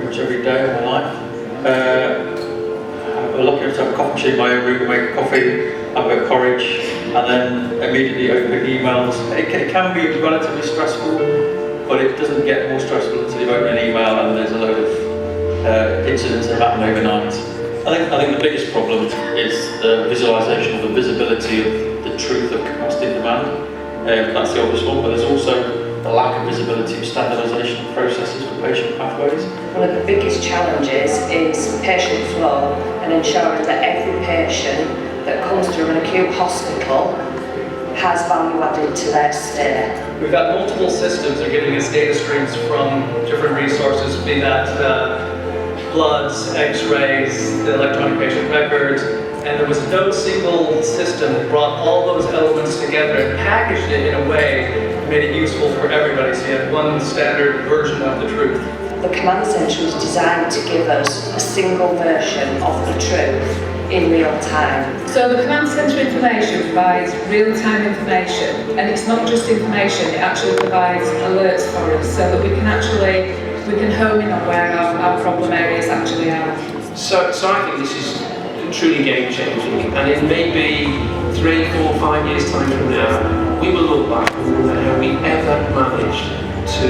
much every day of my life. I'm lucky enough to have a coffee machine in my own room, make coffee, have a bit of porridge, and then immediately open emails. It can be relatively stressful, but it doesn't get more stressful until you open an email and there's a load of incidents that happen overnight. I think the biggest problem is the visualisation of the visibility of the truth of capacity and demand. That's the obvious one, but there's also the lack of visibility of standardisation of processes for patient pathways. One of the biggest challenges is patient flow and ensuring that every patient that comes through an acute hospital has value added to their stay. We've got multiple systems that are giving us data streams from different resources, be that bloods, x-rays, the electronic patient records, and there was no single system that brought all those elements together and packaged it in a way that made it useful for everybody, so you had one standard version of the truth. The command centre was designed to give us a single version of the truth in real time. So the command centre information provides real-time information, and it's not just information, it actually provides alerts for us so that we can home in on where our problem areas actually are. So I think this is truly game-changing, and in maybe 3, 4, 5 years time from now, we will look back and wonder how we ever managed to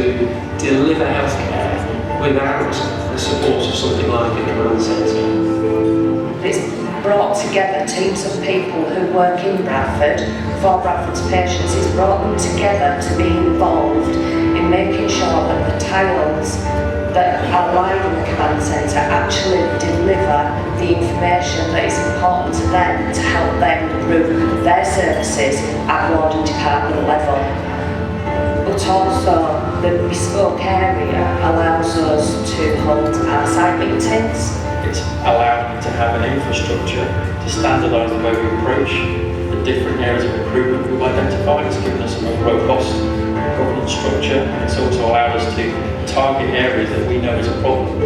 deliver healthcare without the support of something like a command centre. It's brought together teams of people who work in Bradford for Bradford's patients. It's brought them together to be involved in making sure that the tiles that are live in the command centre actually deliver the information that is important to them to help them improve their services at ward and department level. But also the bespoke area allows us to hold our site meetings. It's allowed me to have an infrastructure to standardise the way we approach the different areas of improvement we've identified. It's given us a more robust governance structure, and it's also allowed us to target areas that we know is a problem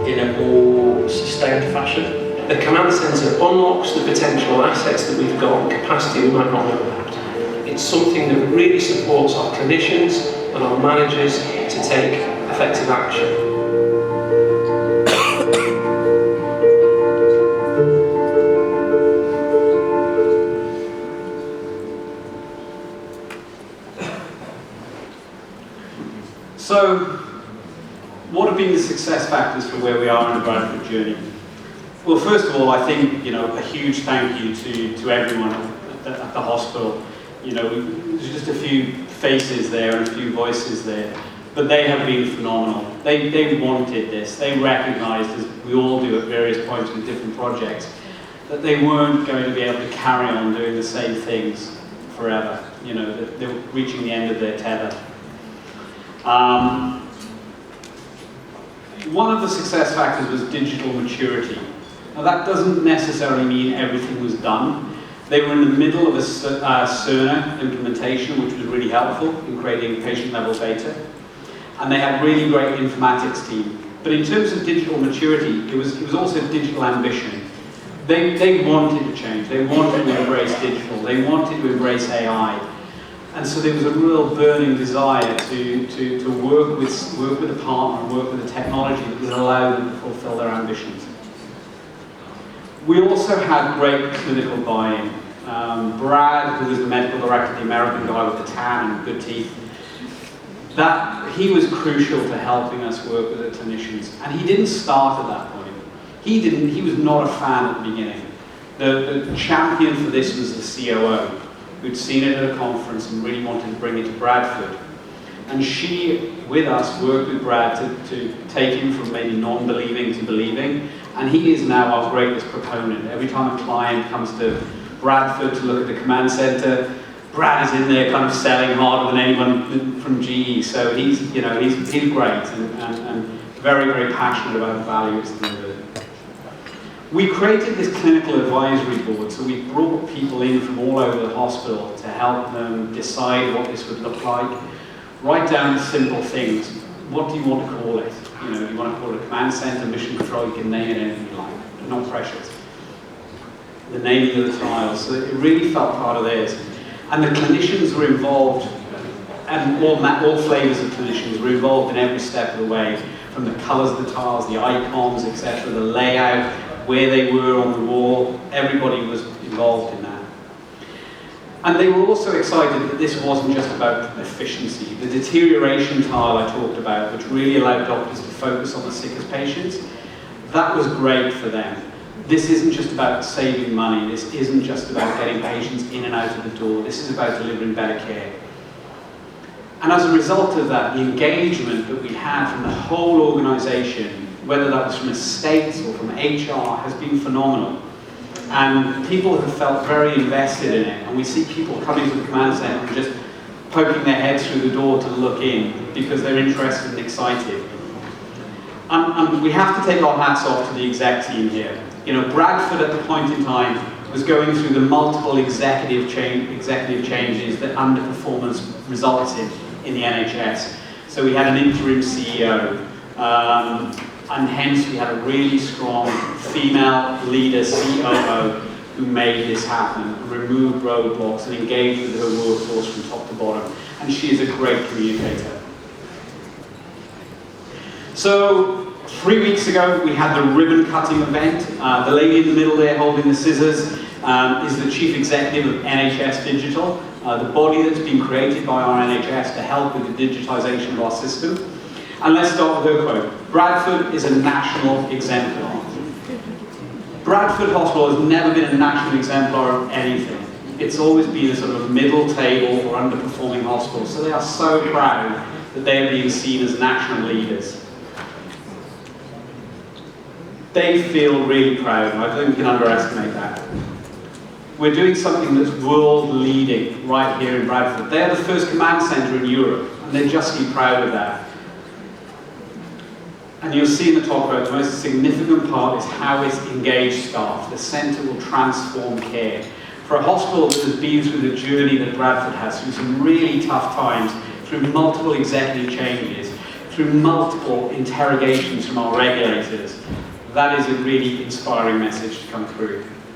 in a more sustained fashion. The command centre unlocks the potential assets that we've got and capacity we might not know about. It's something that really supports our clinicians and our managers to take effective action. So, what have been the success factors for where we are in the Bradford journey? Well, first of all, I think, a huge thank you to everyone at the hospital. There's just a few faces there and a few voices there, but they have been phenomenal. They wanted this. They recognised, as we all do at various points with different projects, that they weren't going to be able to carry on doing the same things forever. That they were reaching the end of their tether. One of the success factors was digital maturity. Now that doesn't necessarily mean everything was done. They were in the middle of a Cerner implementation, which was really helpful in creating patient-level data. And they had a really great informatics team. But in terms of digital maturity, it was also digital ambition. They wanted to change. They wanted to embrace digital. They wanted to embrace AI. And so there was a real burning desire to work with a partner and work with a technology that would allow them to fulfill their ambitions. We also had great clinical buy-in. Brad, who was the medical director, the American guy with the tan and good teeth, he was crucial to helping us work with the clinicians. And he didn't start at that point. He was not a fan at the beginning. The champion for this was the COO, who'd seen it at a conference and really wanted to bring it to Bradford. And she, with us, worked with Brad to take him from maybe non-believing to believing, and he is now our greatest proponent. Every time a client comes to Bradford to look at the command centre, Brad is in there kind of selling harder than anyone from GE, so he's great and very, very passionate about the value it's delivered. We created this clinical advisory board, so we brought people in from all over the hospital to help them decide what this would look like, right down to simple things. What do you want to call it? You want to call it a command center, mission control, you can name it anything you like, not precious. The naming of the trials, so it really felt part of theirs. And the clinicians were involved, and all flavors of clinicians were involved in every step of the way, from the colours of the tiles, the icons, etc., the layout, where they were on the wall. Everybody was involved in that. And they were also excited that this wasn't just about efficiency. The deterioration tile I talked about, which really allowed doctors to focus on the sickest patients, that was great for them. This isn't just about saving money. This isn't just about getting patients in and out of the door. This is about delivering better care. And as a result of that, the engagement that we had from the whole organisation, whether that was from estates or from HR, has been phenomenal. And people have felt very invested in it. And we see people coming to the command centre and just poking their heads through the door to look in because they're interested and excited. And we have to take our hats off to the exec team here. You know, Bradford at the point in time was going through the multiple executive changes that underperformance resulted in the NHS. So we had an interim CEO, and hence we had a really strong female leader, COO, who made this happen, removed roadblocks and engaged with her workforce from top to bottom. And she is a great communicator. So 3 weeks ago, we had the ribbon cutting event. The lady in the middle there holding the scissors is the Chief Executive of NHS Digital, the body that's been created by our NHS to help with the digitization of our system. And let's start with her quote. Bradford is a national exemplar. Bradford Hospital has never been a national exemplar of anything. It's always been a sort of middle table or underperforming hospital. So they are so proud that they are being seen as national leaders. They feel really proud, and I don't think we can underestimate that. We're doing something that's world-leading right here in Bradford. They're the first command centre in Europe, and they're justly proud of that. And you'll see in the talk about the most significant part is how it's engaged staff. The centre will transform care. For a hospital that has been through the journey that Bradford has, through some really tough times, through multiple executive changes, through multiple interrogations from our regulators, that is a really inspiring message to come through.